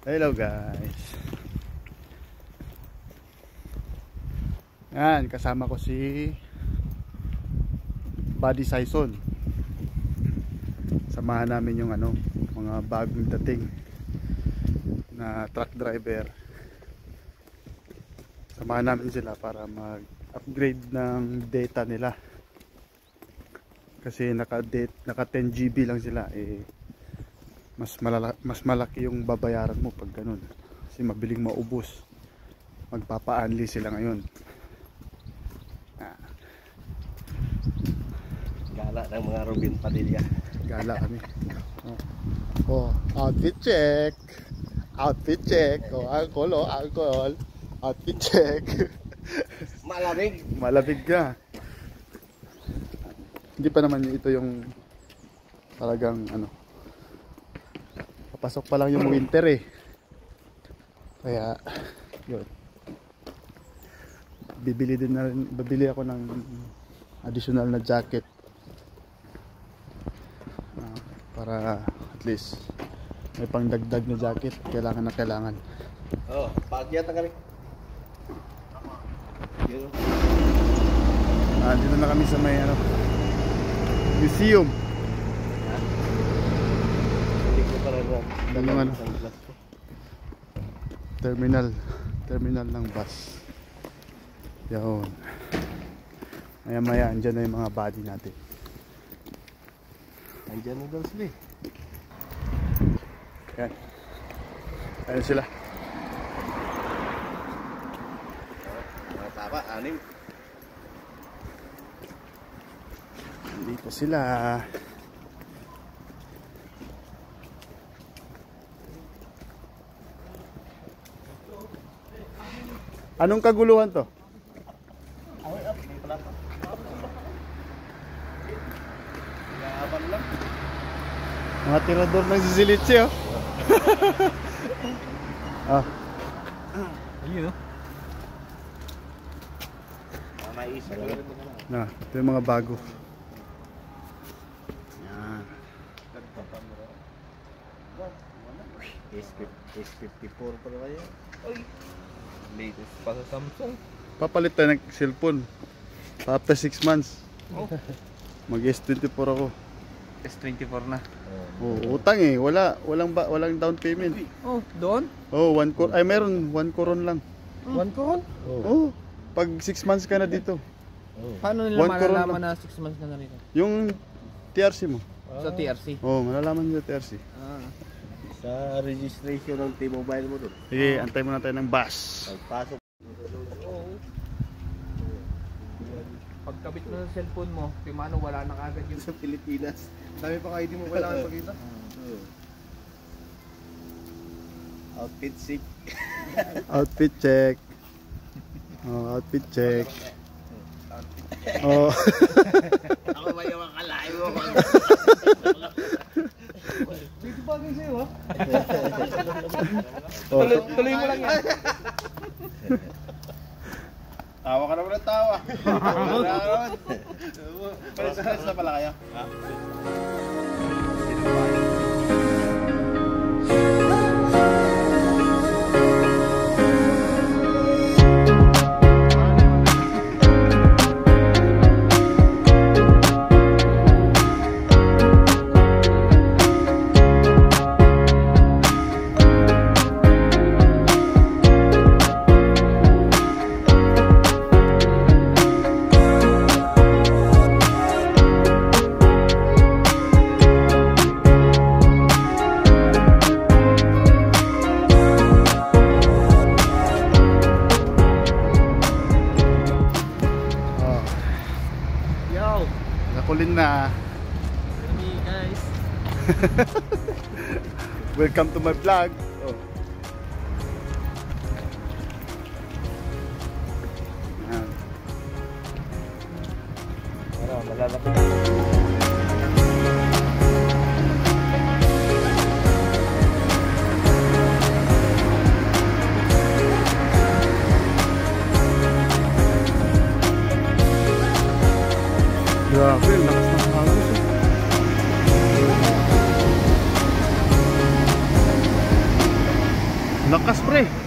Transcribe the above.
Hello guys. Yan, kasama ko si Buddy Saison. Samahan namin yung mga bagong dating na truck driver. Samahan namin sila para mag-upgrade ng data nila. Kasi naka 10 GB lang sila, mas malaki yung babayaran mo pag ganun. Kasi mabiling maubos. Magpapa-unli sila ngayon. Gala ng mga Robin Padilla. Gala kami. Outfit check. Outfit check. Alcohol. Outfit check. Malamig. Malamig ka. Hindi pa naman ito yung talagang papasok pa lang yung winter Kaya yun. Bibili ako ng additional na jacket para at least may pangdagdag na jacket. Kailangan na kailangan. Pagyat ka rin. Dito na kami sa may museum. Terminal ng bus. Yun. Maya andyan na yung mga body natin. Andyan na daw sila. Yan. Ayan sila. Tama, 6. Dito sila. Anong kaguluhan to? Mga tirador ng sisilitsi Ayun ito yung mga bago. S54 pala kaya. Latest pa sa Samsung. Papalit tayo ng cellphone after 6 months. Mag S24 ako. S24 na. Utang walang down payment. Doon? 1 crore. Ay meron 1 crore lang. 1 crore? Pag 6 months ka na dito. Paano nila malalaman na 6 months ka na rito? Yung TRC mo. Sa TRC? Malalaman nyo sa TRC. Sa registration ng T-Mobile mo doon. Sige, antay muna tayo ng bus. Pagpasok. Pagkabit mo sa cellphone mo, Pimano wala na kagad yung Sa Pilipinas. dami pa ID mo kailangan pakita. Outfit check. Outfit check. Outfit check. Ako ba yung akalain mo? Dito bagay sa'yo ha? Tuloy mo lang yan. Tawa ka naman ng tawa. Pero sa pala kayo? Nakulin na. Hey guys. Welcome to my vlog. Malalapit. Grabe, lakas ng hangos Lakas pre.